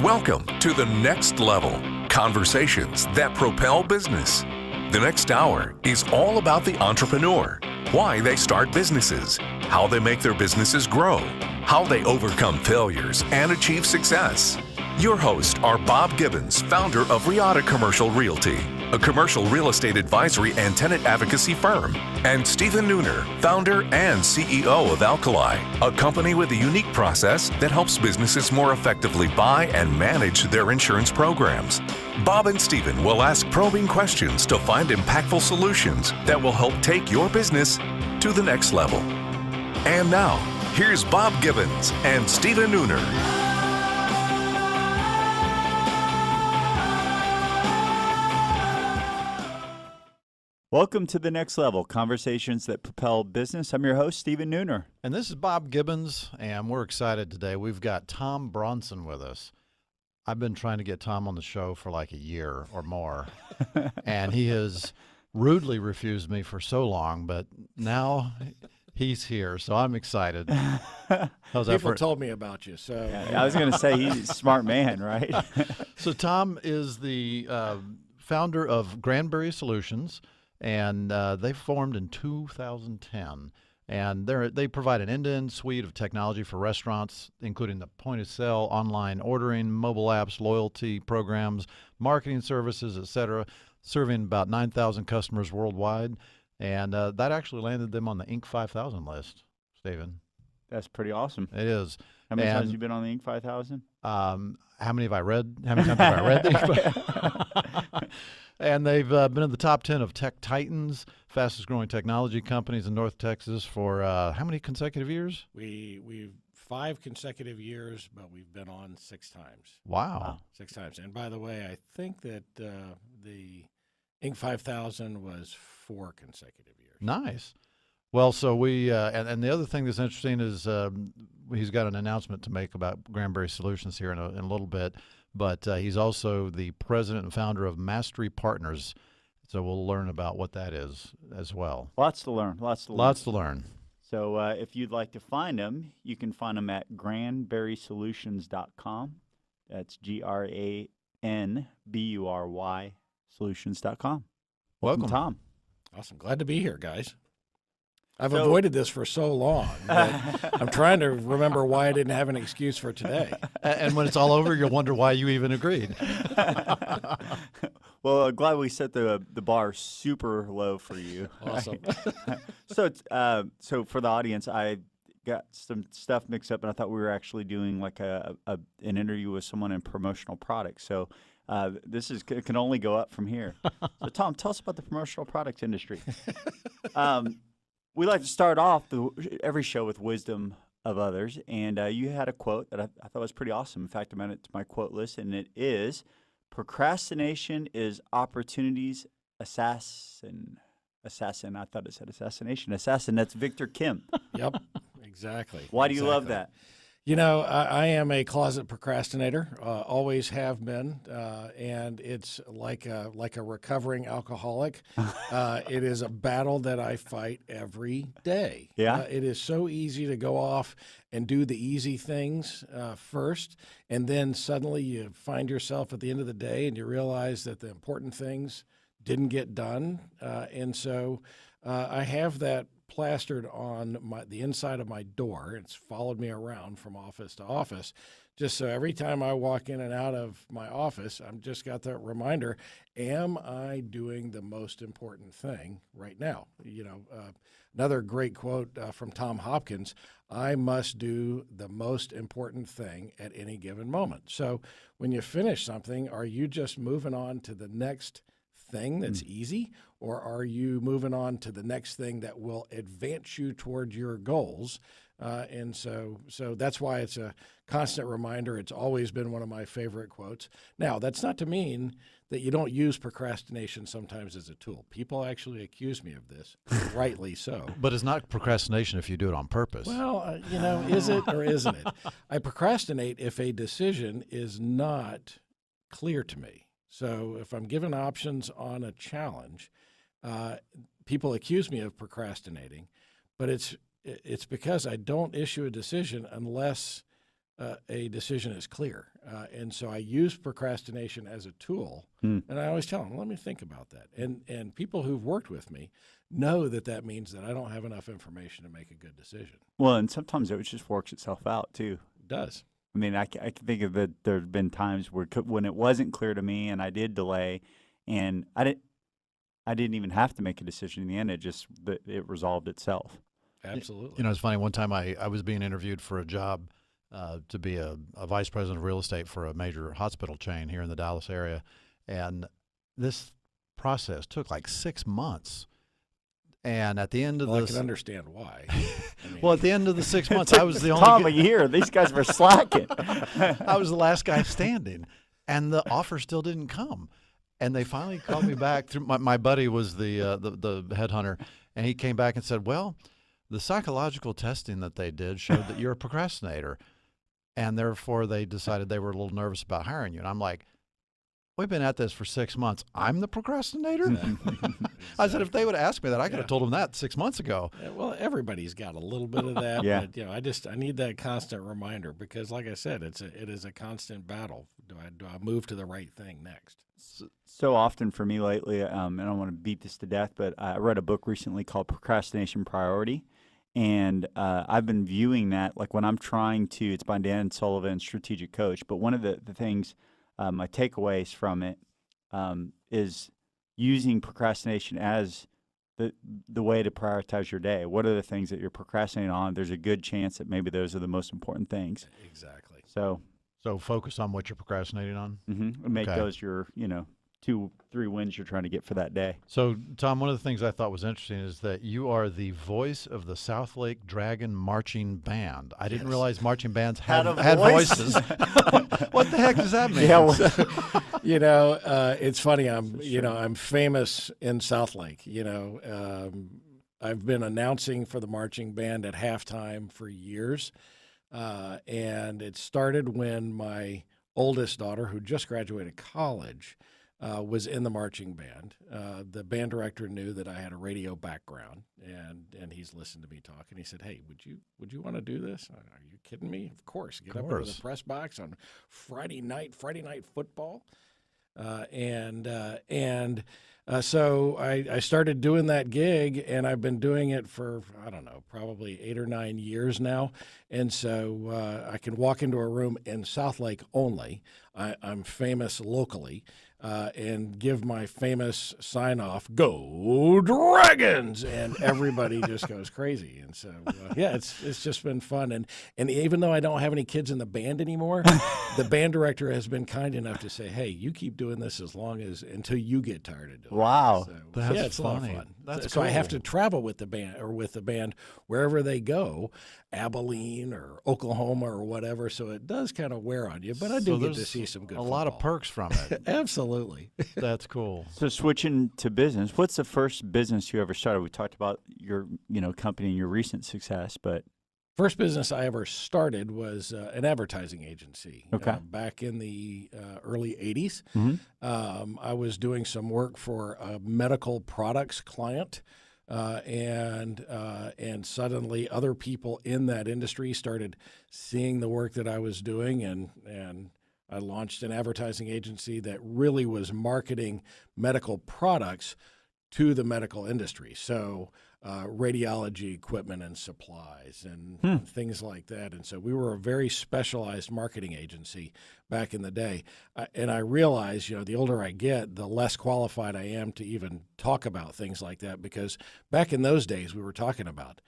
Welcome to The Next Level, conversations that propel business. The next hour is all about the entrepreneur, why they start businesses, how they make their businesses grow, how they overcome failures and achieve success. Your hosts are Bob Gibbons, founder of Riata Commercial Realty, a commercial real estate advisory and tenant advocacy firm, and Stephen Nooner, founder and CEO of Alkali, a company with a unique process that helps businesses more effectively buy and manage their insurance programs. Bob and Stephen will ask probing questions to find impactful solutions that will help take your business to the next level. And now, here's Bob Gibbons and Stephen Nooner. Welcome to The Next Level, conversations that propel business. I'm your host, Stephen Nooner. And this is Bob Gibbons, and we're excited today. We've got Tom Bronson with us. I've been trying to get Tom on the show for like a year or more, and he has rudely refused me for so long, but now he's here, so I'm excited. How's that People told me about you, so. Yeah, I was going to say he's a smart man, right? So Tom is the founder of Granbury Solutions, and they formed in 2010. And they provide an end-to-end suite of technology for restaurants, including the point-of-sale, online ordering, mobile apps, loyalty programs, marketing services, etc., serving about 9,000 customers worldwide. And that actually landed them on the Inc. 5000 list, Stephen. That's pretty awesome. It is. How many times have you been on the Inc. 5000? How many have I read? How many times have I read these? And they've been in the top 10 of Tech Titans, fastest growing technology companies in North Texas for how many consecutive years? We've 5 consecutive years, but we've been on 6 times. Wow. 6 times. And by the way, I think that the Inc. 5000 was 4 consecutive years. Nice. Well, so we and the other thing that's interesting is he's got an announcement to make about Granbury Solutions here in a little bit, but he's also the president and founder of Mastery Partners, so we'll learn about what that is as well. Lots to learn. Lots to learn. So if you'd like to find him, you can find him at granburysolutions.com. That's GRANBURY solutions.com. Welcome, Tom. Awesome. Glad to be here, guys. I've avoided this for so long that I'm trying to remember why I didn't have an excuse for today. And when it's all over, you'll wonder why you even agreed. Well, glad we set the bar super low for you. Awesome. So for the audience, I got some stuff mixed up, and I thought we were actually doing like an interview with someone in promotional products. So this can only go up from here. So Tom, tell us about the promotional products industry. We like to start off every show with wisdom of others, and you had a quote that I thought was pretty awesome. In fact, I'm adding it to my quote list, and it is, procrastination is opportunity's assassin. I thought it said assassination. Assassin, that's Victor Kim. Yep, exactly. Why do you love that? You know, I am a closet procrastinator, always have been, and it's like a recovering alcoholic. It is a battle that I fight every day. Yeah. It is so easy to go off and do the easy things first, and then suddenly you find yourself at the end of the day and you realize that the important things didn't get done, and so I have that plastered on the inside of my door. It's followed me around from office to office, just so every time I walk in and out of my office, I'm just got that reminder, am I doing the most important thing right now? You know, another great quote from Tom Hopkins, I must do the most important thing at any given moment. So when you finish something, are you just moving on to the next thing that's easy, or are you moving on to the next thing that will advance you toward your goals? And so that's why it's a constant reminder. It's always been one of my favorite quotes. Now, that's not to mean that you don't use procrastination sometimes as a tool. People actually accuse me of this, rightly so. But it's not procrastination if you do it on purpose. Well, you know, is it or isn't it? I procrastinate if a decision is not clear to me. So if I'm given options on a challenge, people accuse me of procrastinating, but it's because I don't issue a decision unless a decision is clear. And so I use procrastination as a tool, and I always tell them, let me think about that. And people who've worked with me know that means that I don't have enough information to make a good decision. Well, and sometimes it just works itself out too. It does. I mean, I can think of that. There have been times when it wasn't clear to me, and I did delay, and I didn't even have to make a decision in the end. It resolved itself. Absolutely. You know, it's funny. One time I was being interviewed for a job to be a vice president of real estate for a major hospital chain here in the Dallas area, and this process took like 6 months. And at the end of I can understand why. I mean, well, at the end of the 6 months, I was the only Tom, a year. These guys were slacking. I was the last guy standing, and the offer still didn't come. And they finally called me back. Through my buddy was the headhunter, and he came back and said, "Well, the psychological testing that they did showed that you're a procrastinator, and therefore they decided they were a little nervous about hiring you." And I'm like, "We've been at this for 6 months. I'm the procrastinator?" I said, if they would have asked me that, I could have told them that 6 months ago. Yeah, well, everybody's got a little bit of that. Yeah. But, I need that constant reminder because, like I said, it is a constant battle. Do I move to the right thing next? So often for me lately, and I don't want to beat this to death, but I read a book recently called Procrastination Priority. And I've been viewing that like when I'm trying to, it's by Dan Sullivan, strategic coach. But one of the things, my takeaways from it is using procrastination as the way to prioritize your day. What are the things that you're procrastinating on? There's a good chance that maybe those are the most important things. Exactly. So focus on what you're procrastinating on. make Okay. those your 2-3 wins you're trying to get for that day. So, Tom, one of the things I thought was interesting is that you are the voice of the South Lake Dragon Marching Band. I didn't realize marching bands had voice? voices. What the heck does that mean? Yeah, well, It's funny. I'm famous in South Lake. I've been announcing for the marching band at halftime for years, and it started when my oldest daughter, who just graduated college, was in the marching band. The band director knew that I had a radio background, and he's listened to me talk, and he said, "Hey, would you want to do this?" Are you kidding me? Of course. Get up into the press box on Friday night football, so I started doing that gig, and I've been doing it for, I don't know, probably 8 or 9 years now. And so I can walk into a room in South Lake only. I'm famous locally, and give my famous sign-off, "Go Dragons!" And everybody just goes crazy. And so, it's just been fun. And even though I don't have any kids in the band anymore, the band director has been kind enough to say, "Hey, you keep doing this until you get tired of doing it." Wow. So, That's it's a lot of funny. fun. That's so I have cool. to travel with the band wherever they go, Abilene or Oklahoma or whatever. So it does kind of wear on you, but I do get to there's see some good a lot of football. perks from it. Absolutely. That's cool. So switching to business, what's the first business you ever started? We talked about your company and your recent success, but First business I ever started was an advertising agency. Okay. Back in the early 80s. Mhm. I was doing some work for a medical products client, and suddenly other people in that industry started seeing the work that I was doing, and I launched an advertising agency that really was marketing medical products to the medical industry. So radiology equipment and supplies and things like that. And so we were a very specialized marketing agency back in the day. And I realized, the older I get, the less qualified I am to even talk about things like that, because back in those days we were talking about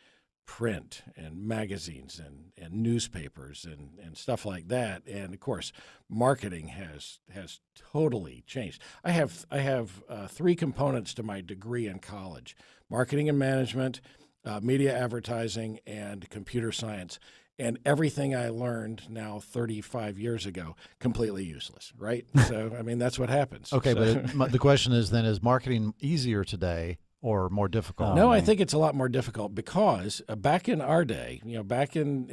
print and magazines and newspapers and stuff like that. And of course, marketing has totally changed. I have 3 components to my degree in college: marketing and management, media advertising, and computer science. And everything I learned now 35 years ago, completely useless, right? So, that's what happens. Okay, So- but the question is then, is marketing easier today or more difficult? No, I think it's a lot more difficult because back in our day, back in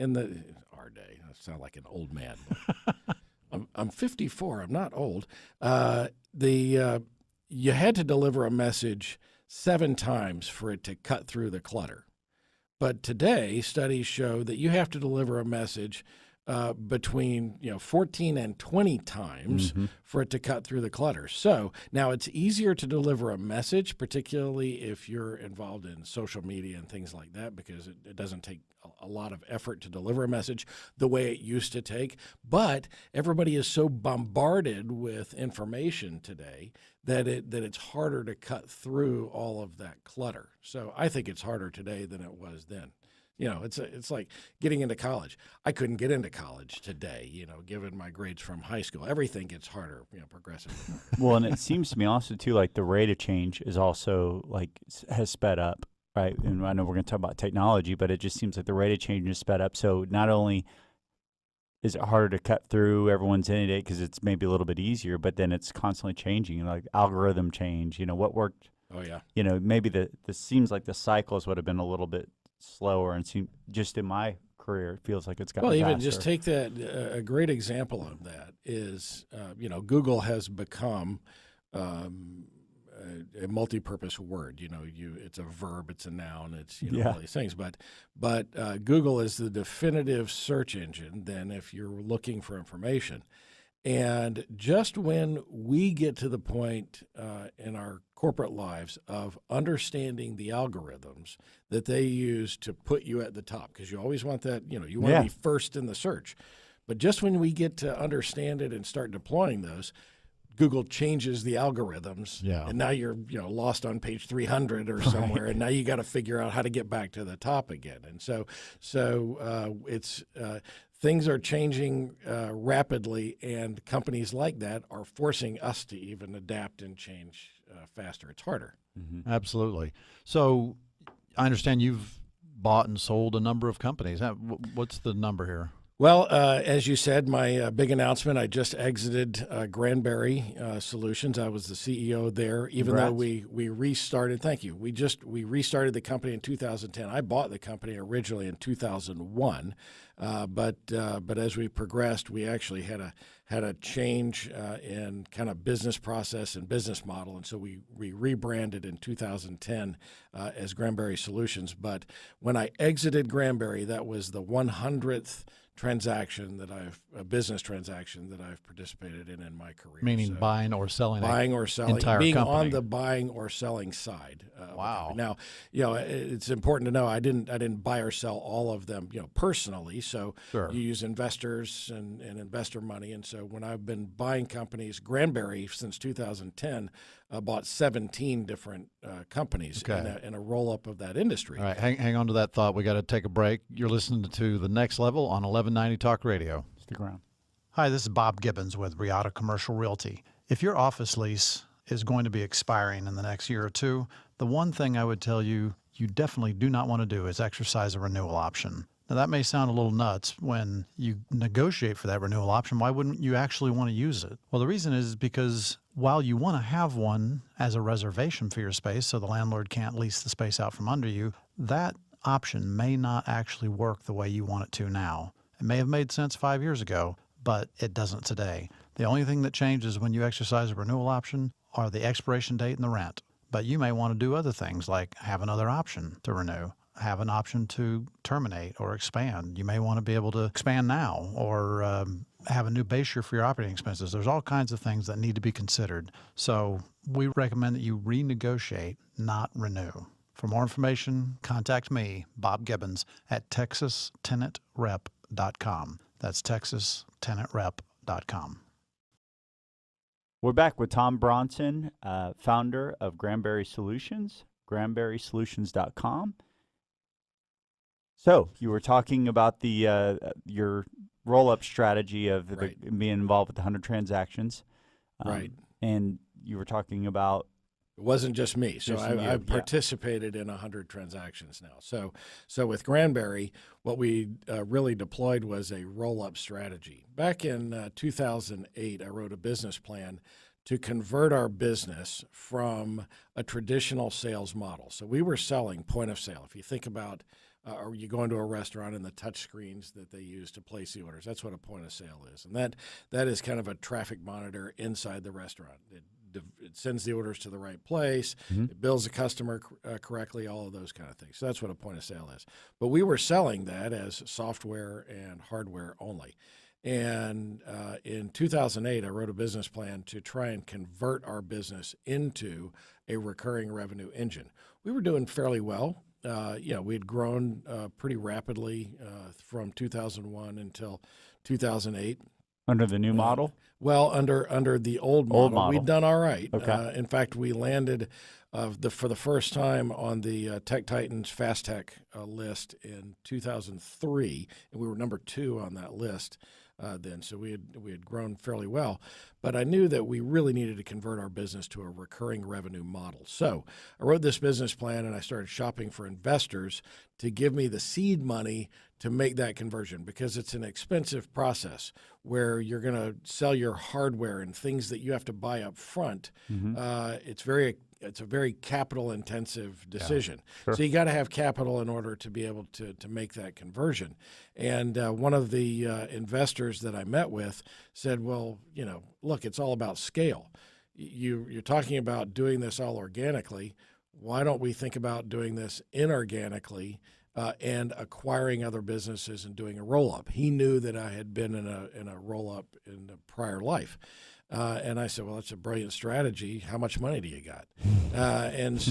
our day, I sound like an old man. I'm 54. I'm not old. You had to deliver a message 7 times for it to cut through the clutter. But today, studies show that you have to deliver a message between 14 and 20 times for it to cut through the clutter. So now it's easier to deliver a message, particularly if you're involved in social media and things like that, because it doesn't take a lot of effort to deliver a message the way it used to take. But everybody is so bombarded with information today that it's harder to cut through all of that clutter. So I think it's harder today than it was then. It's like getting into college. I couldn't get into college today, given my grades from high school. Everything gets harder, progressively. Well, and it seems to me also too like the rate of change is also has sped up, right? And I know we're going to talk about technology, but it just seems like the rate of change is sped up. So not only is it harder to cut through everyone's in it because it's maybe a little bit easier, but then it's constantly changing, like algorithm change. What worked. Oh yeah. Maybe this seems like the cycles would have been a little bit slower, and just in my career, it feels like it's gotten faster. Even just take that. A great example of that is, Google has become a multi-purpose word. It's a verb, it's a noun, it's all these things. But Google is the definitive search engine. Then, if you're looking for information, and just when we get to the point in our corporate lives of understanding the algorithms that they use to put you at the top, because you always want that, you want to be first in the search. But just when we get to understand it and start deploying those, Google changes the algorithms, and now you're lost on page 300 or somewhere, and now you got to figure out how to get back to the top again. And so it's things are changing rapidly, and companies like that are forcing us to even adapt and change faster. It's harder. Mm-hmm. Absolutely. So I understand you've bought and sold a number of companies. What's the number here? Well, as you said, my big announcement, I just exited Granbury Solutions. I was the CEO there, even though we restarted. Thank you. We restarted the company in 2010. I bought the company originally in 2001, but as we progressed, we actually had a change in kind of business process and business model, and so we rebranded in 2010 as Granbury Solutions. But when I exited Granbury, that was the 100th business transaction that I've participated in my career. Meaning buying or selling entire being company. On the buying or selling side. Wow. Now, it's important to know I didn't buy or sell all of them, personally. So Sure. You use investors and investor money. And so when I've been buying companies, Granbury since 2010 bought 17 different companies in a roll-up of that industry. All right, hang on to that thought. We got to take a break. You're listening to The Next Level on 1190 Talk Radio. Stick around. Hi, this is Bob Gibbons with Riata Commercial Realty. If your office lease is going to be expiring in the next year or two, the one thing I would tell you definitely do not want to do is exercise a renewal option. Now, that may sound a little nuts. When you negotiate for that renewal option, why wouldn't you actually want to use it? Well, the reason is because while you want to have one as a reservation for your space so the landlord can't lease the space out from under you, that option may not actually work the way you want it to now. It may have made sense 5 years ago, but it doesn't today. The only thing that changes when you exercise a renewal option are the expiration date and the rent. But you may want to do other things like have another option to renew, have an option to terminate or expand. You may want to be able to expand now or have a new base year for your operating expenses. There's all kinds of things that need to be considered. So we recommend that you renegotiate, not renew. For more information, contact me, Bob Gibbons, at texastenantrep.com. That's texastenantrep.com. We're back with Tom Bronson, founder of Granbury Solutions, granburysolutions.com. So you were talking about the your roll-up strategy of being involved with the 100 transactions. Right. And you were talking about... It wasn't just me. So I've participated in 100 transactions now. So with Granbury, what we really deployed was a roll-up strategy. Back in 2008, I wrote a business plan to convert our business from a traditional sales model. So we were selling point of sale. If you think about, or you go into a restaurant and the touch screens that they use to place the orders, that's what a point of sale is. And that is kind of a traffic monitor inside the restaurant. It it sends the orders to the right place, it bills the customer correctly, all of those kind of things. So that's what a point of sale is. But we were selling that as software and hardware only. And in 2008, I wrote a business plan to try and convert our business into a recurring revenue engine. We were doing fairly well. We had grown pretty rapidly from 2001 until 2008. Under the new model? Well, under the old model, we'd done all right. Okay. In fact, we landed for the first time on the Tech Titans Fast Tech list in 2003, and we were number 2 on that list then. So we had grown fairly well, but I knew that we really needed to convert our business to a recurring revenue model. So I wrote this business plan, and I started shopping for investors to give me the seed money to make that conversion, because it's an expensive process where you're going to sell your hardware and things that you have to buy up front. It's a very capital intensive decision. Yeah, sure. So you got to have capital in order to be able to make that conversion. And one of the investors that I met with said, well, look, it's all about scale. You're talking about doing this all organically. Why don't we think about doing this inorganically and acquiring other businesses and doing a roll-up? He knew that I had been in a roll-up in a prior life. And I said, well, that's a brilliant strategy. How much money do you got? And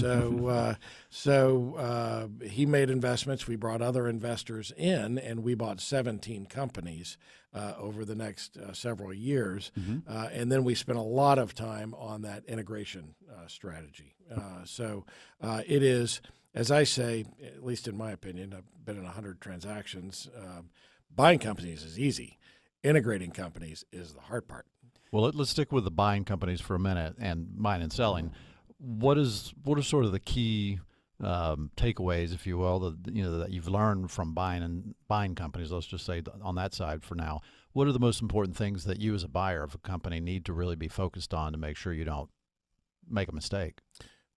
so he made investments. We brought other investors in, and we bought 17 companies over the next several years. And then we spent a lot of time on that integration strategy. It is, as I say, at least in my opinion, I've been in 100 transactions. Buying companies is easy. Integrating companies is the hard part. Well, let's stick with the buying companies for a minute and buying and selling. What are sort of the key takeaways, if you will, that you've learned from buying companies? Let's just say on that side for now. What are the most important things that you as a buyer of a company need to really be focused on to make sure you don't make a mistake?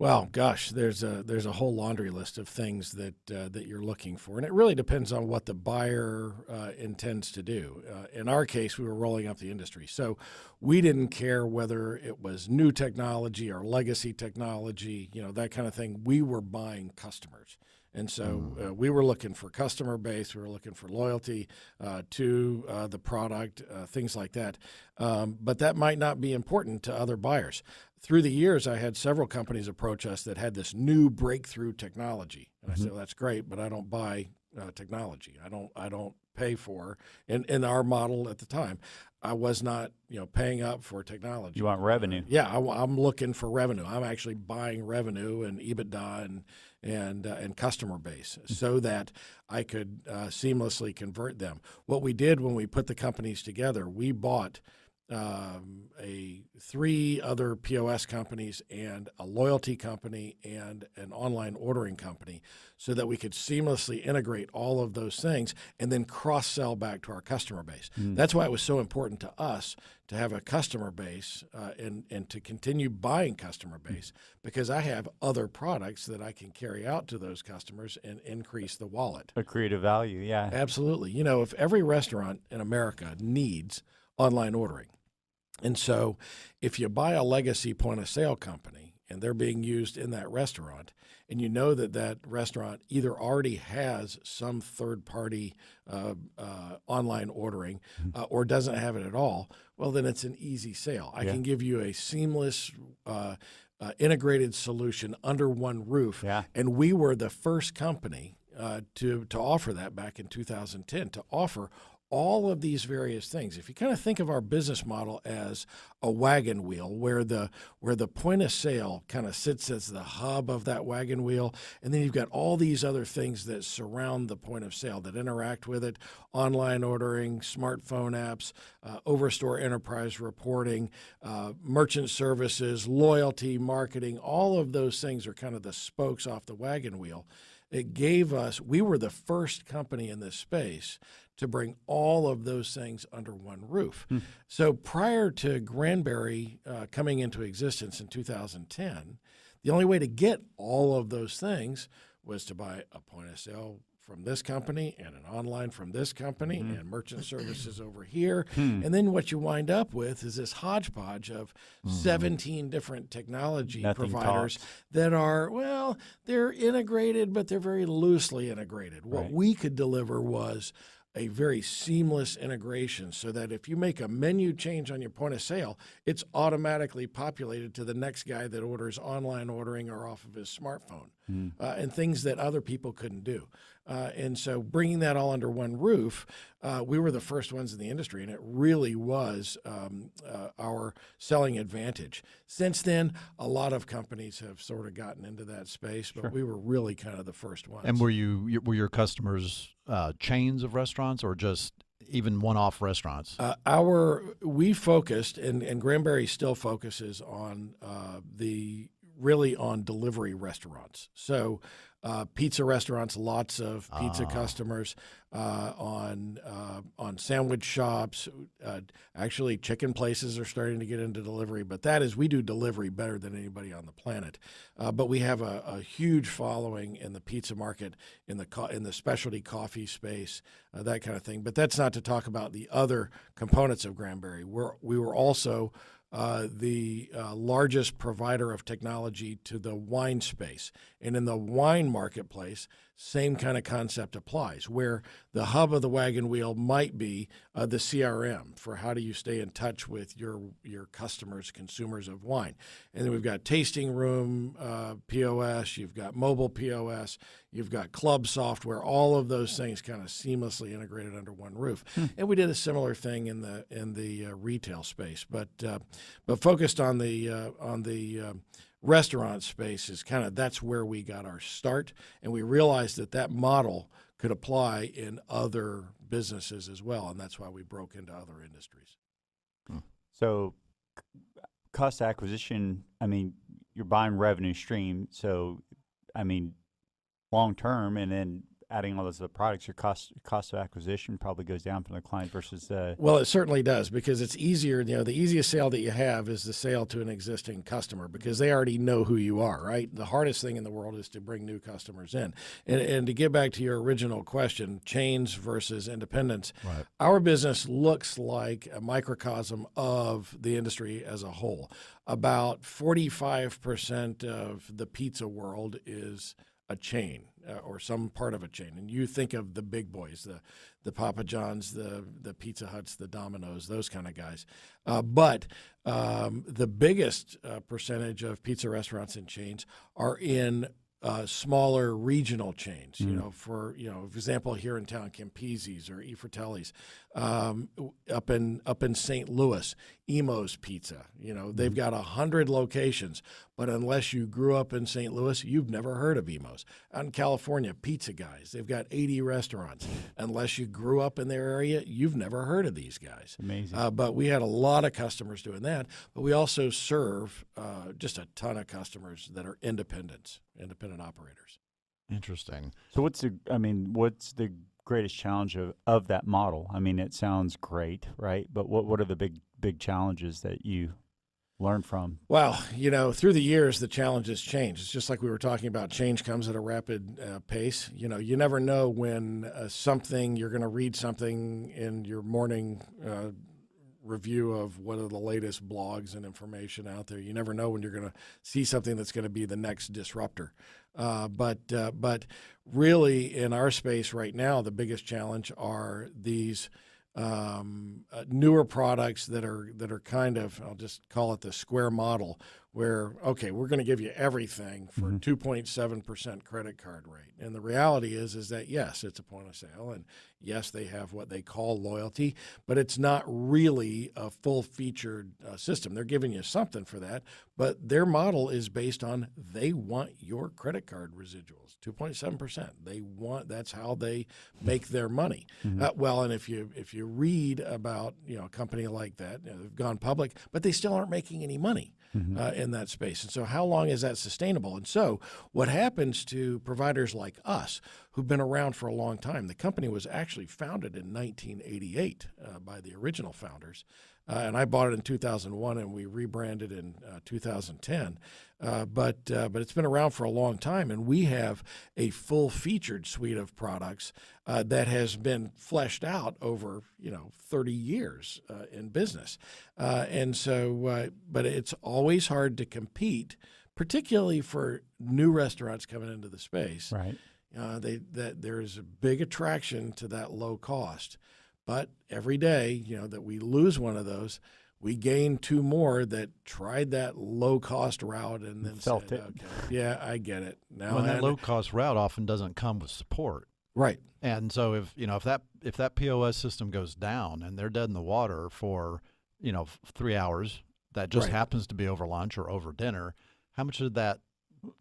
Well, gosh, there's a whole laundry list of things that you're looking for, and it really depends on what the buyer intends to do. In our case, we were rolling up the industry, so we didn't care whether it was new technology or legacy technology, that kind of thing. We were buying customers. And so we were looking for customer base. We were looking for loyalty to the product, things like that. But that might not be important to other buyers. Through the years, I had several companies approach us that had this new breakthrough technology. And I said, well, that's great, but I don't buy technology. I don't pay for, in our model at the time, I was not paying up for technology. You want revenue. Yeah, I'm looking for revenue. I'm actually buying revenue and EBITDA and customer base so that I could seamlessly convert them. What we did when we put the companies together, we bought 3 other POS companies and a loyalty company and an online ordering company so that we could seamlessly integrate all of those things and then cross-sell back to our customer base. That's why it was so important to us to have a customer base and to continue buying customer base, because I have other products that I can carry out to those customers and increase the wallet. A creative value, yeah. Absolutely. If every restaurant in America needs online ordering, and so if you buy a legacy point of sale company and they're being used in that restaurant, and you know that restaurant either already has some third-party online ordering or doesn't have it at all, well, then it's an easy sale. I can give you a seamless integrated solution under one roof. Yeah. And we were the first company to offer that back in 2010, to offer all of these various things. If you kind of think of our business model as a wagon wheel, where the point of sale kind of sits as the hub of that wagon wheel, and then you've got all these other things that surround the point of sale that interact with it: online ordering, smartphone apps, overstore enterprise reporting, merchant services, loyalty, marketing. All of those things are kind of the spokes off the wagon wheel. It gave us, we were the first company in this space to bring all of those things under one roof. So prior to Granbury coming into existence in 2010, the only way to get all of those things was to buy a point of sale from this company and an online from this company and merchant services over here. And then what you wind up with is this hodgepodge of 17 different technology Nothing providers talks. that are, well, they're integrated, but they're very loosely integrated. What Right. we could deliver was a very seamless integration so that if you make a menu change on your point of sale, it's automatically populated to the next guy that orders online ordering or off of his smartphone, and things that other people couldn't do. And so bringing that all under one roof, we were the first ones in the industry, and it really was our selling advantage. Since then, a lot of companies have sort of gotten into that space, but we were really kind of the first ones. And were your customers chains of restaurants or just even one-off restaurants? We focused, and Granbury still focuses on really on delivery restaurants. So pizza restaurants, lots of pizza customers, on sandwich shops. Actually, chicken places are starting to get into delivery, but we do delivery better than anybody on the planet. But we have a huge following in the pizza market, in the specialty coffee space, that kind of thing. But that's not to talk about the other components of Granbury. We were also the largest provider of technology to the wine space. And in the wine marketplace, same kind of concept applies, where the hub of the wagon wheel might be the CRM for how do you stay in touch with your customers, consumers of wine. And then we've got tasting room POS, you've got mobile POS, you've got club software, all of those things kind of seamlessly integrated under one roof. And we did a similar thing in the retail space, but focused on the restaurant space is that's where we got our start, and we realized that model could apply in other businesses as well, and that's why we broke into other industries. So cost acquisition, you're buying revenue stream. So, long term, and then adding all those other products, your cost of acquisition probably goes down from the client versus Well, it certainly does, because it's easier. The easiest sale that you have is the sale to an existing customer, because they already know who you are, right? The hardest thing in the world is to bring new customers in. And to get back to your original question, chains versus independents, Right. Our business looks like a microcosm of the industry as a whole. About 45% of the pizza world is a chain or some part of a chain. And you think of the big boys, the Papa John's, the Pizza Huts, the Domino's, those kind of guys. But the biggest percentage of pizza restaurants and chains are in smaller regional chains. For example, here in town, Campese's or E. Fratelli's, up in St. Louis, Emo's Pizza. They've got 100 locations, but unless you grew up in St. Louis, you've never heard of Emo's. Out in California, Pizza Guys, they've got 80 restaurants. Unless you grew up in their area, you've never heard of these guys. amazing. But we had a lot of customers doing that, but we also serve just a ton of customers that are independent operators. Interesting. So what's the greatest challenge of that model? It sounds great, right? But what are the big challenges that you learn from? Well, through the years, the challenges change. It's just like we were talking about. Change comes at a rapid pace. You never know when you're going to read something in your morning review of what are the latest blogs and information out there. You never know when you're going to see something that's going to be the next disruptor. But really, in our space right now, the biggest challenge are these newer products that are kind of, I'll just call it the square model, where, okay, we're going to give you everything for 2.7% credit card rate. And the reality is that, yes, it's a point of sale, and yes, they have what they call loyalty, but it's not really a full-featured system. They're giving you something for that, but their model is based on they want your credit card residuals, 2.7%. That's how they make their money. Well, and if you read about a company like that, they've gone public, but they still aren't making any money. In that space. And so how long is that sustainable? And so what happens to providers like us, who've been around for a long time. The company was actually founded in 1988 by the original founders. And I bought it in 2001, and we rebranded in 2010. But it's been around for a long time, and we have a full-featured suite of products that has been fleshed out over 30 years in business. And so, but it's always hard to compete, particularly for new restaurants coming into the space. Right. There's a big attraction to that low cost. But every day, that we lose one of those, we gain two more that tried that low-cost route and then Felt said, it. okay, yeah, I get it. Now When that low-cost route often doesn't come with support. right. And so if that POS system goes down and they're dead in the water for 3 hours, that just Right. happens to be over lunch or over dinner, how much did that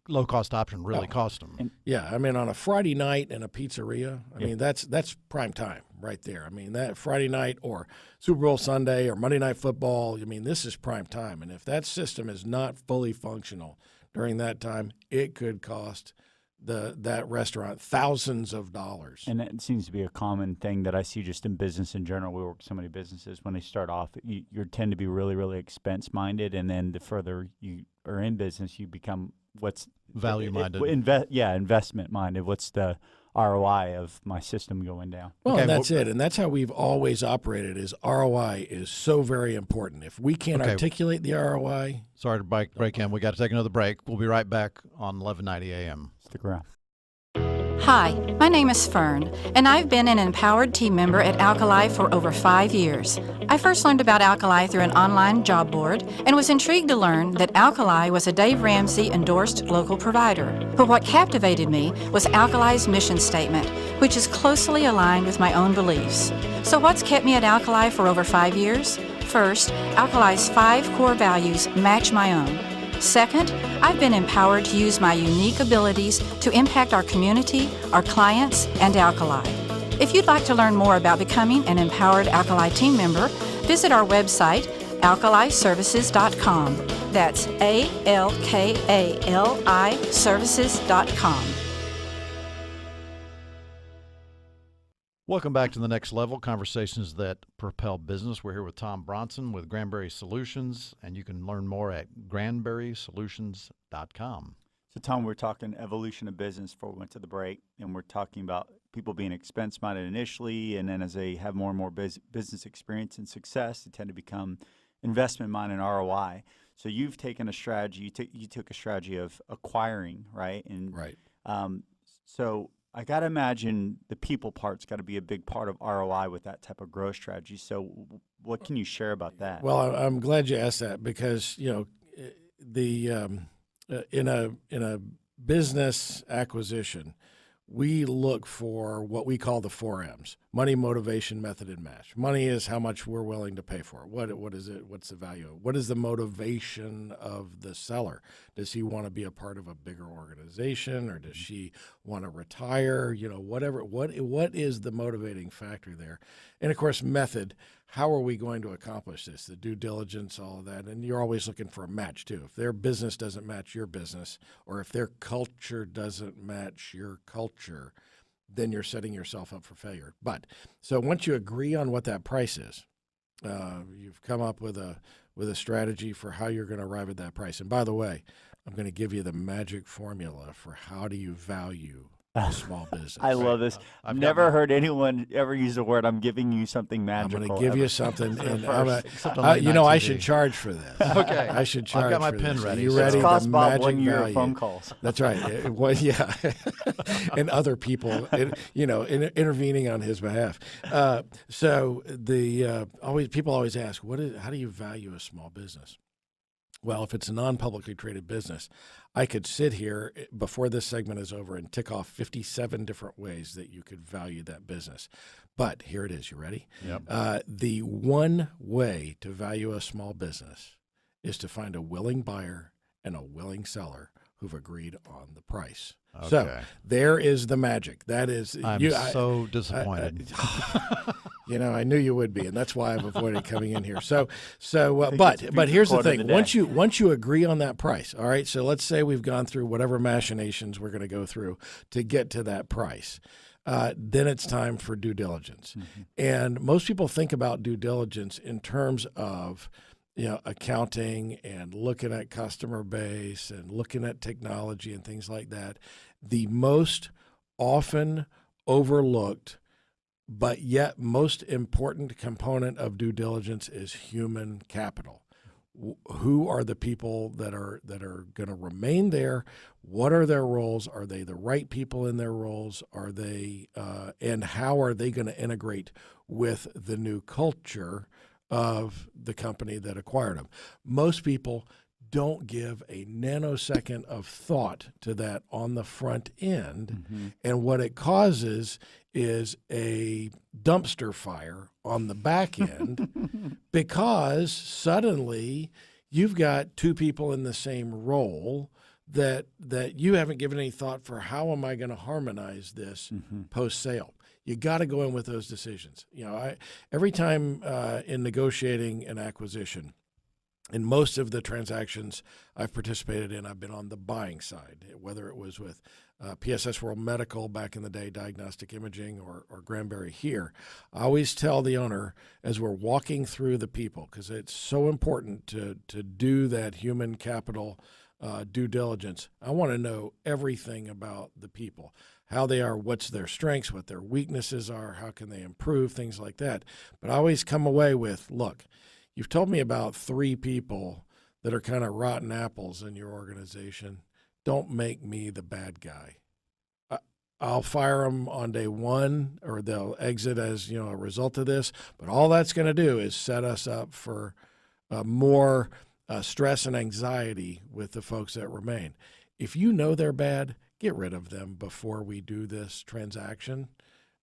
low-cost option really cost them? Yeah, I mean, on a Friday night in a pizzeria, I mean, that's prime time right there. I mean, that Friday night or Super Bowl Sunday or Monday Night Football, I mean, this is prime time. And if that system is not fully functional during that time, it could cost that restaurant thousands of dollars. And that seems to be a common thing that I see just in business in general. We work with so many businesses. When they start off, you tend to be really, really expense minded, and then the further you are in business, you become Value minded. Investment minded. What's the ROI of my system going down? Well, Okay, and that's it. And that's how we've always operated is ROI is so very important. If we can't articulate the ROI. Sorry to break in. We got to take another break. We'll be right back on 1190 AM. Stick around. Hi, my name is Fern, and I've been an empowered team member at Alkali for over 5 years. I first learned about Alkali through an online job board and was intrigued to learn that Alkali was a Dave Ramsey endorsed local provider. But what captivated me was Alkali's mission statement, which is closely aligned with my own beliefs. So what's kept me at Alkali for over 5 years? First, Alkali's 5 core values match my own. Second, I've been empowered to use my unique abilities to impact our community, our clients, and Alkali. If you'd like to learn more about becoming an empowered Alkali team member, visit our website, alkaliservices.com. That's ALKALI services.com. Welcome back to The Next Level, conversations that propel business. We're here with Tom Bronson with Granbury Solutions, and you can learn more at granburysolutions.com. So, Tom, we're talking evolution of business before we went to the break, and we're talking about people being expense-minded initially, and then as they have more and more business experience and success, they tend to become investment-minded and ROI. So you've taken a strategy. You took a strategy of acquiring, right? And Right. So I got to imagine the people part's got to be a big part of ROI with that type of growth strategy. So what can you share about that? Well, I'm glad you asked that because, in a business acquisition, we look for what we call the 4 M's: money, motivation, method, and match. Money is how much we're willing to pay for it. What is it? What's the value? What is the motivation of the seller? Does he want to be a part of a bigger organization, or does she want to retire? Whatever. What is the motivating factor there? And of course, method. How are we going to accomplish this? The due diligence, all of that. And you're always looking for a match, too. If their business doesn't match your business, or if their culture doesn't match your culture, then you're setting yourself up for failure. But so once you agree on what that price is, you've come up with a strategy for how you're going to arrive at that price. And by the way, I'm going to give you the magic formula for how do you value a small business. I love this. I've never heard anyone ever use the word, I'm giving you something magical. I'm going to give you something, and Except on late night I TV. should charge for this. Okay. I should charge. I've got my for pen this. ready. Are you so- ready? It's cost The Bob magic 1 year of value. phone calls. That's right. Well, yeah, and other people, intervening on his behalf. So people always ask, how do you value a small business? Well, if it's a non-publicly traded business, I could sit here before this segment is over and tick off 57 different ways that you could value that business. But here it is. You ready? Yep. The one way to value a small business is to find a willing buyer and a willing seller who've agreed on the price. So Okay. there is the magic. That is, I'm so disappointed. You know, I knew you would be, and that's why I've avoided coming in here. So, it's but here's the quote of thing: the day. once you agree on that price, all right. So let's say we've gone through whatever machinations we're going to go through to get to that price. Then it's time for due diligence, and most people think about due diligence in terms of, accounting and looking at customer base and looking at technology and things like that. The most often overlooked but yet most important component of due diligence is human capital. Who are the people that are going to remain there? What are their roles? Are they the right people in their roles? Are they and how are they going to integrate with the new culture of the company that acquired them? Most people don't give a nanosecond of thought to that on the front end. And what it causes is a dumpster fire on the back end because suddenly you've got two people in the same role that you haven't given any thought for how am I going to harmonize this post-sale. You got to go in with those decisions. Every time in negotiating an acquisition, in most of the transactions I've participated in, I've been on the buying side, whether it was with PSS World Medical back in the day, diagnostic imaging, or Granbury here. I always tell the owner as we're walking through the people, because it's so important to do that human capital due diligence. I want to know everything about the people, how they are, what's their strengths, what their weaknesses are, how can they improve, things like that. But I always come away with, look, you've told me about 3 people that are kind of rotten apples in your organization. Don't make me the bad guy. I'll fire them on day 1 or they'll exit as, a result of this. But all that's going to do is set us up for more stress and anxiety with the folks that remain. If you know they're bad, get rid of them before we do this transaction.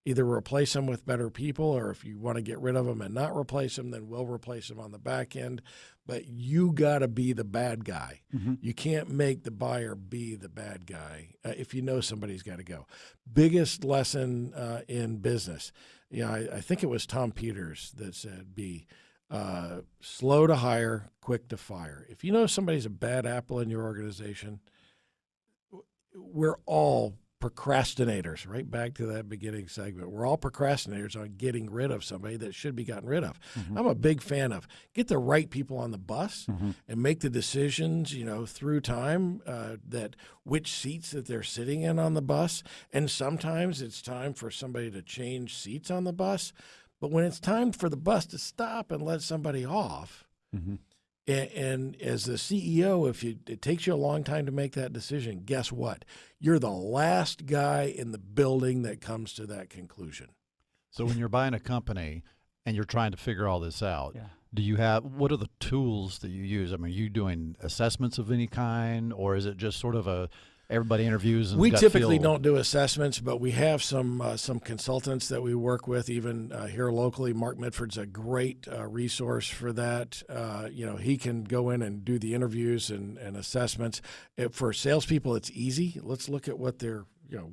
Either replace them with better people, or if you want to get rid of them and not replace them, then we'll replace them on the back end. But you got to be the bad guy. You can't make the buyer be the bad guy if you know somebody's got to go. Biggest lesson in business. I think it was Tom Peters that said, be slow to hire, quick to fire. If you know somebody's a bad apple in your organization, we're all procrastinators, right back to that beginning segment. We're all procrastinators on getting rid of somebody that should be gotten rid of. I'm a big fan of get the right people on the bus and make the decisions, through time that which seats that they're sitting in on the bus. And sometimes it's time for somebody to change seats on the bus. But when it's time for the bus to stop and let somebody off, and as the CEO, it takes you a long time to make that decision, guess what? You're the last guy in the building that comes to that conclusion. So when you're buying a company and you're trying to figure all this out, Yeah. what are the tools that you use? I mean, are you doing assessments of any kind, or is it just sort of everybody interviews and We gut typically feel? don't do assessments, but we have some consultants that we work with, even here locally. Mark Mitford's a great resource for that. He can go in and do the interviews and assessments. For salespeople, it's easy. Let's look at what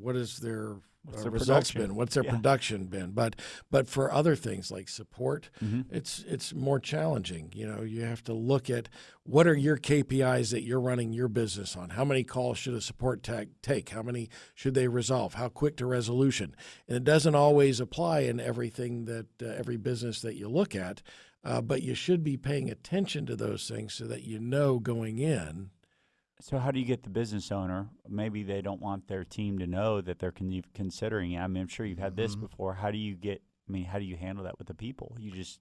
what is their results production? been? What's their production been? But for other things like support, it's more challenging. You have to look at what are your KPIs that you're running your business on. How many calls should a support tech take? How many should they resolve? How quick to resolution? And it doesn't always apply in everything that every business that you look at, but you should be paying attention to those things so that going in. So how do you get the business owner? Maybe they don't want their team to know that they're considering it. I mean, I'm sure you've had this before. How do you handle that with the people? You just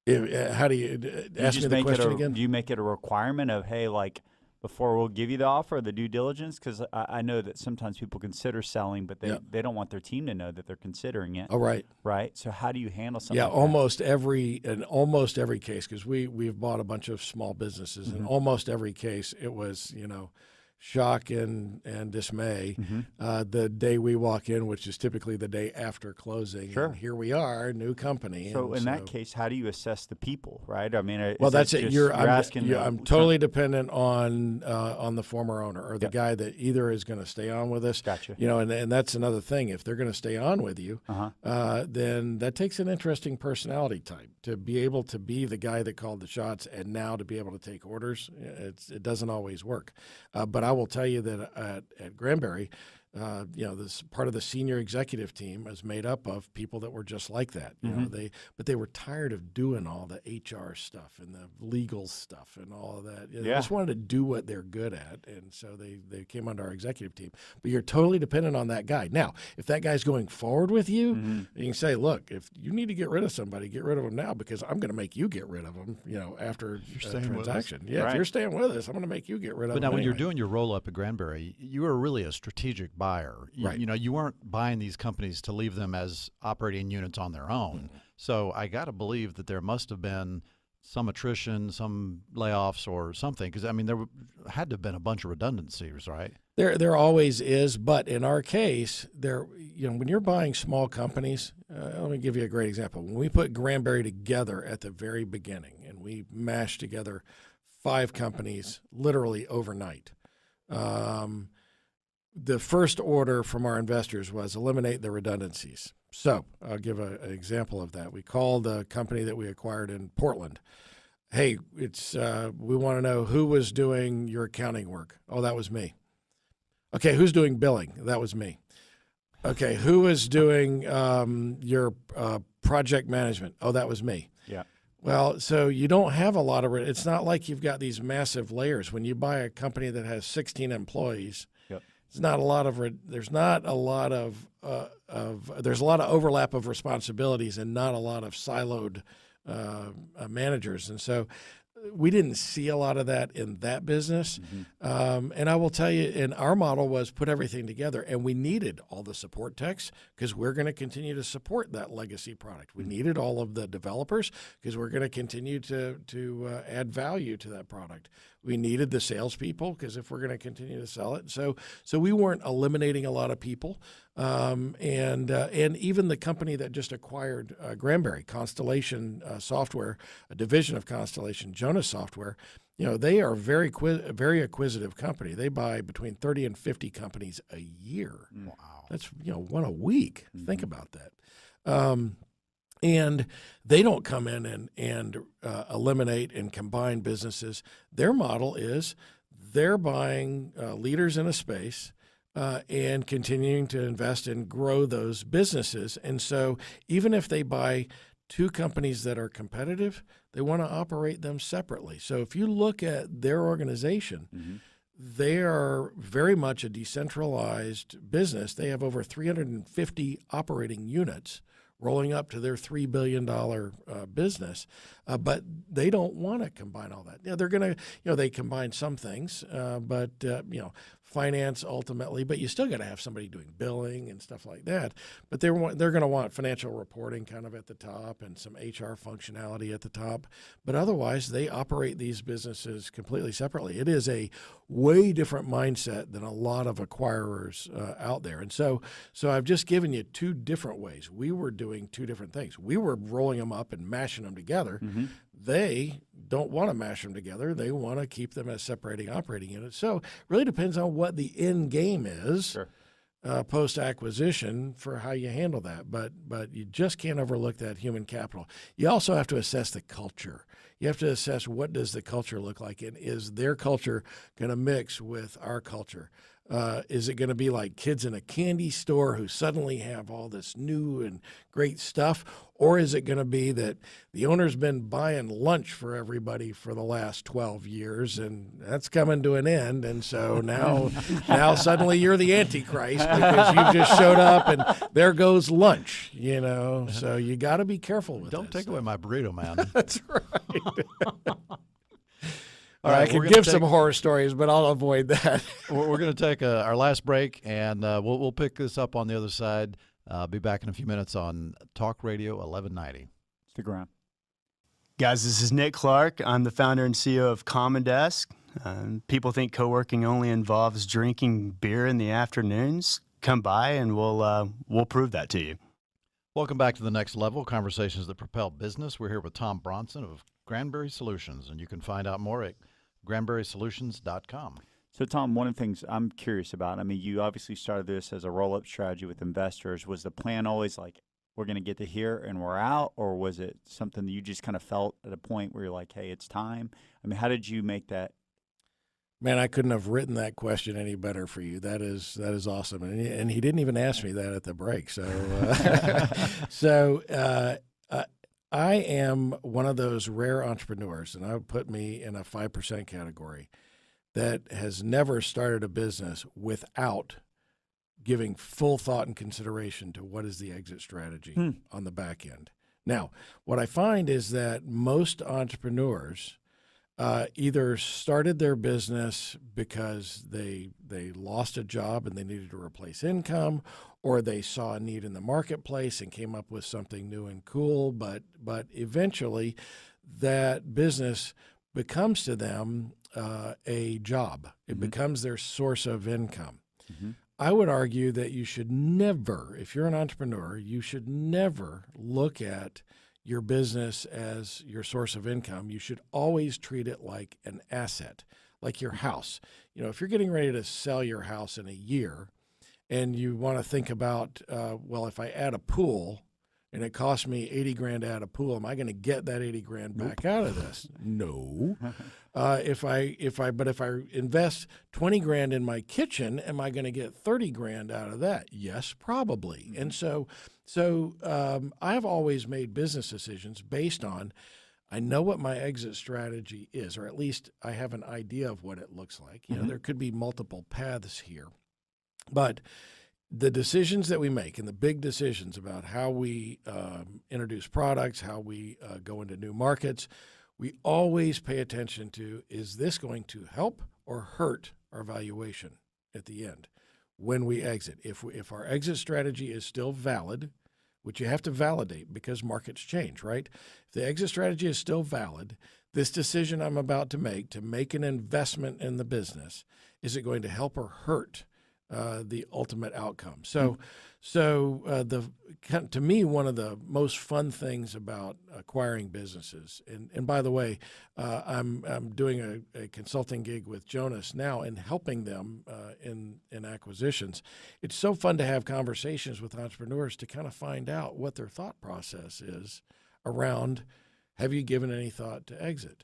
How do you ask me the question again? Do you make it a requirement of, hey, like before we'll give you the offer, the due diligence? Because I know that sometimes people consider selling, but they don't want their team to know that they're considering it. Oh, right. Right. So how do you handle something? Yeah, like almost every case, because we've bought a bunch of small businesses, and almost every case it was, shock and dismay the day we walk in, which is typically the day after closing. Sure. And here we are, new company. So and in that case, how do you assess the people, right? I mean, well, is that's it. it. Just, You're asking. I'm totally dependent on the former owner or the guy that either is going to stay on with us. Gotcha. And that's another thing. If they're going to stay on with you, then that takes an interesting personality type to be able to be the guy that called the shots and now to be able to take orders. It doesn't always work. But I will tell you that at Granbury, this part of the senior executive team is made up of people that were just like that. But they were tired of doing all the HR stuff and the legal stuff and all of that. They just wanted to do what they're good at, and so they came under our executive team. But you're totally dependent on that guy. Now, if that guy's going forward with you, you can say, look, if you need to get rid of somebody, get rid of them now because I'm going to make you get rid of them. After a transaction. Yeah, if you're staying with us, I'm going to make you get rid of them. But now, when anyway. you're doing your roll up at Granbury, you were really a strategic buyer. Right. You weren't buying these companies to leave them as operating units on their own. So I got to believe that there must have been some attrition, some layoffs or something, because, I mean, there had to have been a bunch of redundancies, right? There always is, but in our case, when you're buying small companies, let me give you a great example. When we put Granbury together at the very beginning, and we mashed together 5 companies literally overnight, the first order from our investors was eliminate the redundancies. So I'll give an example of that. We called a company that we acquired in Portland. Hey, we want to know who was doing your accounting work. Oh, that was me. Okay, who's doing billing? That was me. Okay, who was doing your project management? Oh, that was me. Yeah. Well, so you don't have a lot of it. It's not like you've got these massive layers. When you buy a company that has 16 employees, there's not a lot of there's a lot of overlap of responsibilities and not a lot of siloed managers, and so we didn't see a lot of that in that business. And I will tell you, and our model was put everything together, and we needed all the support techs because we're going to continue to support that legacy product. We needed all of the developers because we're going to continue to add value to that product. We needed the salespeople because if we're going to continue to sell it. So we weren't eliminating a lot of people. And even the company that just acquired Granbury, Constellation Software, a division of Constellation, Jonas Software, they are a very acquisitive company. They buy between 30 and 50 companies a year. Wow. That's, one a week. Think about that. And they don't come in and eliminate and combine businesses. Their model is they're buying leaders in a space and continuing to invest and grow those businesses. And so even if they buy 2 companies that are competitive, they want to operate them separately. So if you look at their organization, they are very much a decentralized business. They have over 350 operating units rolling up to their $3 billion business, but they don't want to combine all that. They're going to, they combine some things, but finance ultimately. But you still got to have somebody doing billing and stuff like that. But they're going to want financial reporting kind of at the top and some HR functionality at the top. But otherwise, they operate these businesses completely separately. It is a way different mindset than a lot of acquirers out there. And so I've just given you 2 different ways. We were doing 2 different things. We were rolling them up and mashing them together. They don't want to mash them together. They want to keep them as separating operating units. So it really depends on what the end game is. Sure. Post-acquisition for how you handle that. But you just can't overlook that human capital. You also have to assess the culture. You have to assess what does the culture look like, and is their culture going to mix with our culture? Is it going to be like kids in a candy store who suddenly have all this new and great stuff? Or is it going to be that the owner's been buying lunch for everybody for the last 12 years and that's coming to an end? And so now suddenly you're the Antichrist because you've just showed up and there goes lunch, So you got to be careful with Don't take away my burrito, man. That's right. All right, I could give some horror stories, but I'll avoid that. We're going to take our last break, and we'll pick this up on the other side. Be back in a few minutes on Talk Radio 1190. Stick around. Guys, this is Nick Clark. I'm the founder and CEO of Common Desk. People think co-working only involves drinking beer in the afternoons. Come by and we'll prove that to you. Welcome back to The Next Level, Conversations That Propel Business. We're here with Tom Bronson of Granbury Solutions, and you can find out more at granburysolutions.com. So, Tom, one of the things I'm curious about, I mean, you obviously started this as a roll-up strategy with investors. Was the plan always like, we're going to get to here and we're out, or was it something that you just kind of felt at a point where you're like, hey, it's time? I mean, how did you make that? Man, I couldn't have written that question any better for you. That is awesome, and he didn't even ask me that at the break. So, I am one of those rare entrepreneurs, and I would put me in a 5% category, that has never started a business without giving full thought and consideration to what is the exit strategy on the back end. Now, what I find is that most entrepreneurs either started their business because they lost a job and they needed to replace income, or they saw a need in the marketplace and came up with something new and cool, but eventually that business becomes to them a job. It becomes their source of income. I would argue that you should never, if you're an entrepreneur, you should never look at your business as your source of income. You should always treat it like an asset, like your house. You know, if you're getting ready to sell your house in a year and you want to think about, well, if I add a pool and it costs me 80 grand to add a pool, am I going to get that 80 grand back out of this? No. If I invest 20 grand in my kitchen, am I going to get 30 grand out of that? Yes, probably. And so I've always made business decisions based on, I know what my exit strategy is, or at least I have an idea of what it looks like. You know, there could be multiple paths here, but the decisions that we make and the big decisions about how we introduce products, how we go into new markets, we always pay attention to, is this going to help or hurt our valuation at the end when we exit? If our exit strategy is still valid, which you have to validate because markets change, right? If the exit strategy is still valid, this decision I'm about to make an investment in the business, is it going to help or hurt the ultimate outcome? So to me, one of the most fun things about acquiring businesses, and by the way, I'm doing a consulting gig with Jonas now and helping them in acquisitions. It's so fun to have conversations with entrepreneurs to kind of find out what their thought process is around, have you given any thought to exit?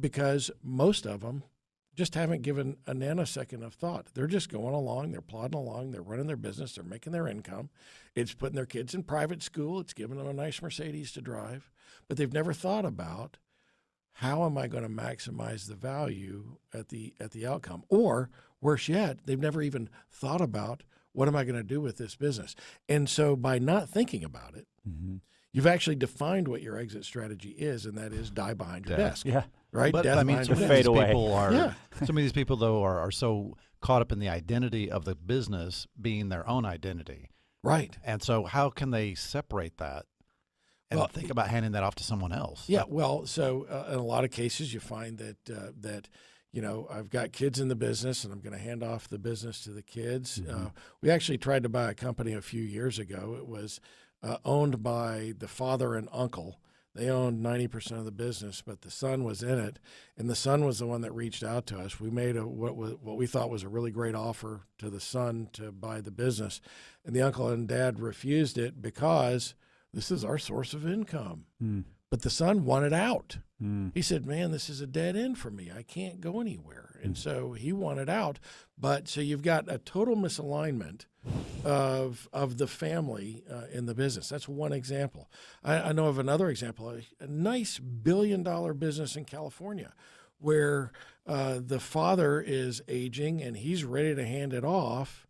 Because most of them just haven't given a nanosecond of thought. They're just going along, they're plodding along, they're running their business, they're making their income. It's putting their kids in private school, it's giving them a nice Mercedes to drive, but they've never thought about, how am I going to maximize the value at the outcome? Or worse yet, they've never even thought about, what am I going to do with this business? And so by not thinking about it, you've actually defined what your exit strategy is, and that is die behind your desk. Yeah. Right? But Death I mean, behind some your of desk. these away. people are Yeah. some of these people though are so caught up in the identity of the business being their own identity. Right. And so how can they separate that and Well, think about handing that off to someone else? Yeah, well, so in a lot of cases, you find that you know, I've got kids in the business, and I'm going to hand off the business to the kids. We actually tried to buy a company a few years ago. It was owned by the father and uncle. They owned 90% of the business, but the son was in it, and the son was the one that reached out to us. We made what we thought was a really great offer to the son to buy the business, and the uncle and dad refused it because this is our source of income. But the son wanted out. He said, man, this is a dead end for me. I can't go anywhere. And so he wanted out. But so you've got a total misalignment of the family in the business. That's one example. I know of another example, a nice billion-dollar business in California where the father is aging and he's ready to hand it off.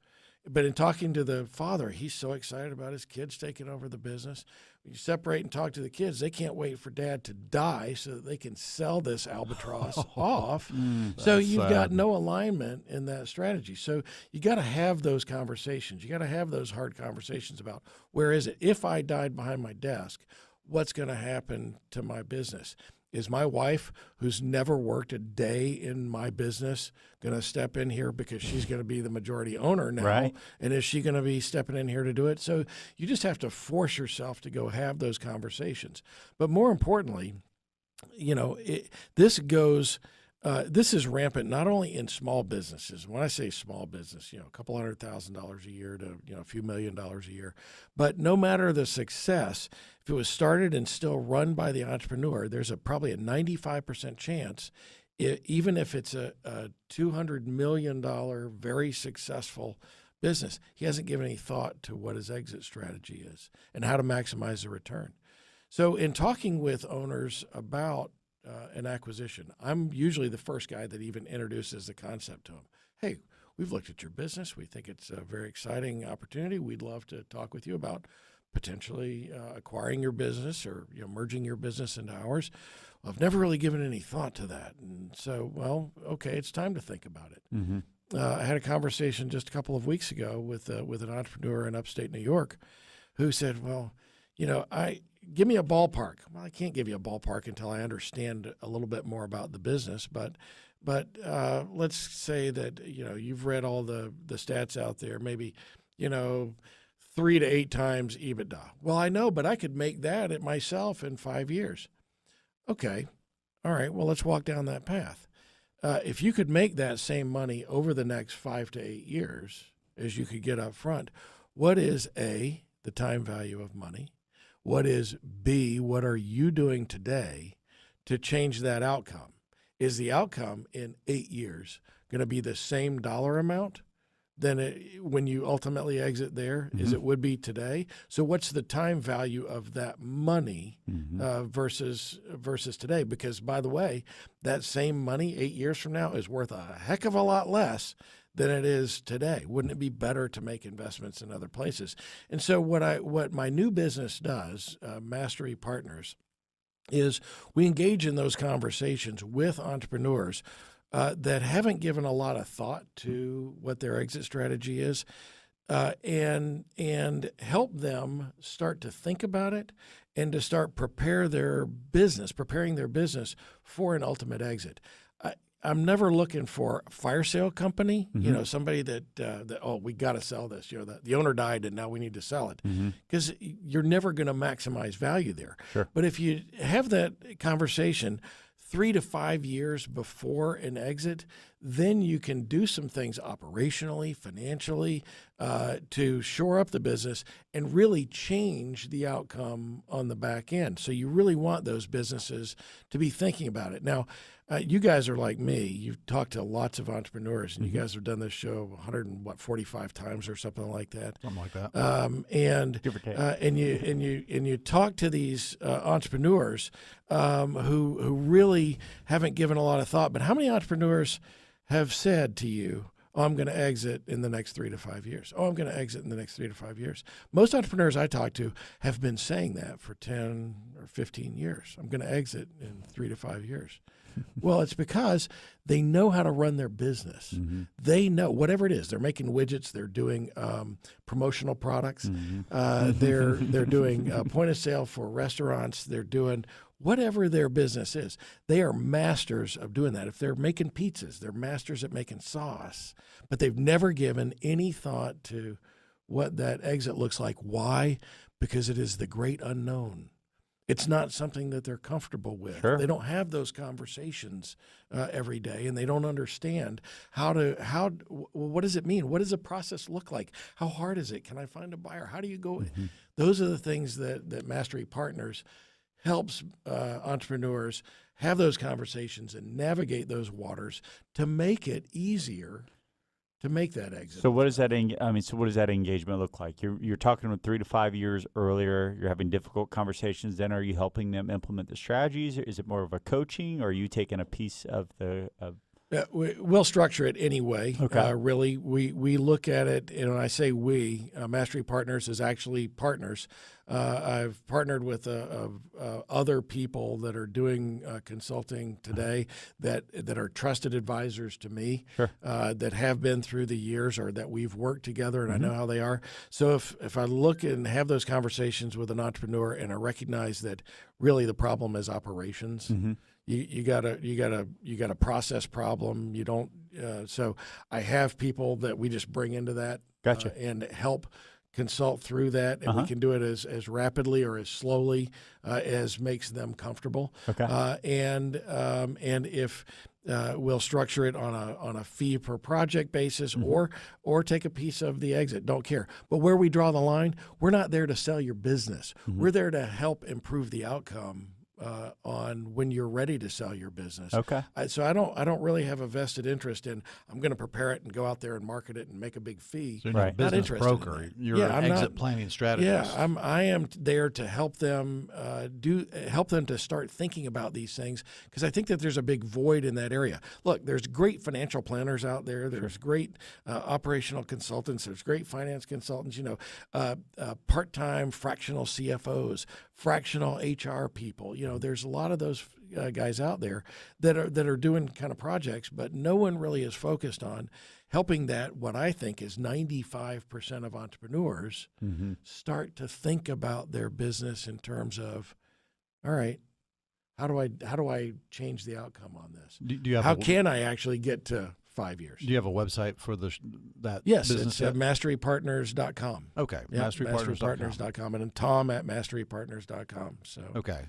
But in talking to the father, he's so excited about his kids taking over the business. When you separate and talk to the kids, they can't wait for dad to die so that they can sell this albatross off. So you've got no alignment in that strategy. So you got to have those conversations. You got to have those hard conversations about, where is it? If I died behind my desk, what's going to happen to my business? Is my wife, who's never worked a day in my business, going to step in here because she's going to be the majority owner now? Right. And is she going to be stepping in here to do it? So you just have to force yourself to go have those conversations. But more importantly, this is rampant not only in small businesses. When I say small business, a couple $100,000 a year to a few $1 million a year, but no matter the success, if it was started and still run by the entrepreneur, there's probably a 95% chance, even if it's a $200 million very successful business, he hasn't given any thought to what his exit strategy is and how to maximize the return. So in talking with owners about an acquisition, I'm usually the first guy that even introduces the concept to them. Hey, we've looked at your business. We think it's a very exciting opportunity. We'd love to talk with you about potentially acquiring your business or merging your business into ours. Well, I've never really given any thought to that. And so, well, okay, it's time to think about it. Mm-hmm. I had a conversation just a couple of weeks ago with an entrepreneur in upstate New York who said, well, give me a ballpark. Well, I can't give you a ballpark until I understand a little bit more about the business. But let's say that you've read all the stats out there. Maybe 3 to 8 times EBITDA. Well, I know, but I could make that at myself in 5 years. Okay, all right. Well, let's walk down that path. If you could make that same money over the next 5 to 8 years as you could get up front, what is A, the time value of money? What is B, what are you doing today to change that outcome? Is the outcome in 8 years going to be the same dollar amount than when you ultimately exit there as it would be today? So what's the time value of that money versus today? Because, by the way, that same money 8 years from now is worth a heck of a lot less than it is today. Wouldn't it be better to make investments in other places? And so what my new business does, Mastery Partners, is we engage in those conversations with entrepreneurs that haven't given a lot of thought to what their exit strategy is, and help them start to think about it and to start preparing their business for an ultimate exit. I'm never looking for a fire sale company, somebody that we got to sell this. The owner died and now we need to sell it, because you're never going to maximize value there. Sure. But if you have that conversation 3 to 5 years before an exit, then you can do some things operationally, financially, to shore up the business and really change the outcome on the back end. So you really want those businesses to be thinking about it. Now, you guys are like me. You've talked to lots of entrepreneurs, and you guys have done this show 145 times or something like that. Something like that. And Give or take. and you talk to these entrepreneurs who really haven't given a lot of thought. But how many entrepreneurs have said to you, "Oh, I'm going to exit in the next 3 to 5 years. Oh, I'm going to exit in the next 3 to 5 years." Most entrepreneurs I talk to have been saying that for 10 or 15 years. I'm going to exit in 3 to 5 years. Well, it's because they know how to run their business. They know whatever it is. They're making widgets. They're doing promotional products. They're doing point of sale for restaurants. They're doing whatever their business is. They are masters of doing that. If they're making pizzas, they're masters at making sauce. But they've never given any thought to what that exit looks like. Why? Because it is the great unknown. It's not something that they're comfortable with. Sure. They don't have those conversations every day, and they don't understand what does it mean? What does the process look like? How hard is it? Can I find a buyer? How do you go? Those are the things that Mastery Partners helps entrepreneurs have those conversations and navigate those waters to make it easier to make that exit. So what does that? So what does that engagement look like? You're talking about 3 to 5 years earlier. You're having difficult conversations. Then are you helping them implement the strategies? Or is it more of a coaching, or are you taking a piece of the? We'll structure it anyway. Okay. Really, we look at it, and when I say we, Mastery Partners is actually partners. I've partnered with other people that are doing consulting today that are trusted advisors to me, that have been through the years or that we've worked together, and I know how they are. So if I look and have those conversations with an entrepreneur and I recognize that really the problem is operations, you got a process problem. You don't. So I have people that we just bring into that and help consult through that, and we can do it as rapidly or as slowly as makes them comfortable. And if we'll structure it on a fee per project basis, or take a piece of the exit. Don't care. But where we draw the line, we're not there to sell your business. We're there to help improve the outcome on when you're ready to sell your business. So I don't really have a vested interest in I'm going to prepare it and go out there and market it and make a big fee. So you're not a business interested broker. in that. You're an exit planning strategist. I am there to help them to start thinking about these things, because I think that there's a big void in that area. Look, there's great financial planners out there. There's great operational consultants. There's great finance consultants. Part-time fractional CFOs, fractional HR people. There's a lot of those guys out there that are doing kind of projects, but no one really is focused on helping that, what I think is 95% of entrepreneurs start to think about their business in terms of, all right, how do I change the outcome on this? Do you have how can I actually get to 5 years? Do you have a website for that Yes, business? It's masterypartners.com. Okay, masterypartners.com. And Tom at masterypartners.com. So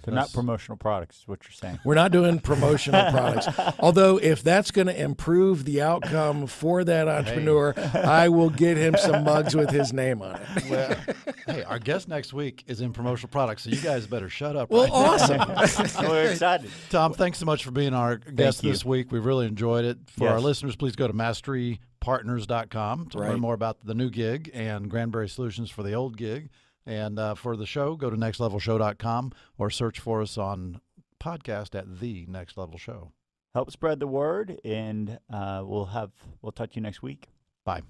So not promotional products is what you're saying. we're not doing promotional products. Although if that's going to improve the outcome for that entrepreneur, I will get him some mugs with his name on it. Well, hey, our guest next week is in promotional products, so you guys better shut up. Well, right now. awesome. We're excited. Tom, thanks so much for being our guest you. this week. We really enjoyed it. For our Yes. listeners, please go to masterypartners.com to learn more about the new gig and Granbury Solutions for the old gig. And for the show, go to nextlevelshow.com or search for us on podcast at The Next Level Show. Help spread the word, and we'll talk to you next week. Bye.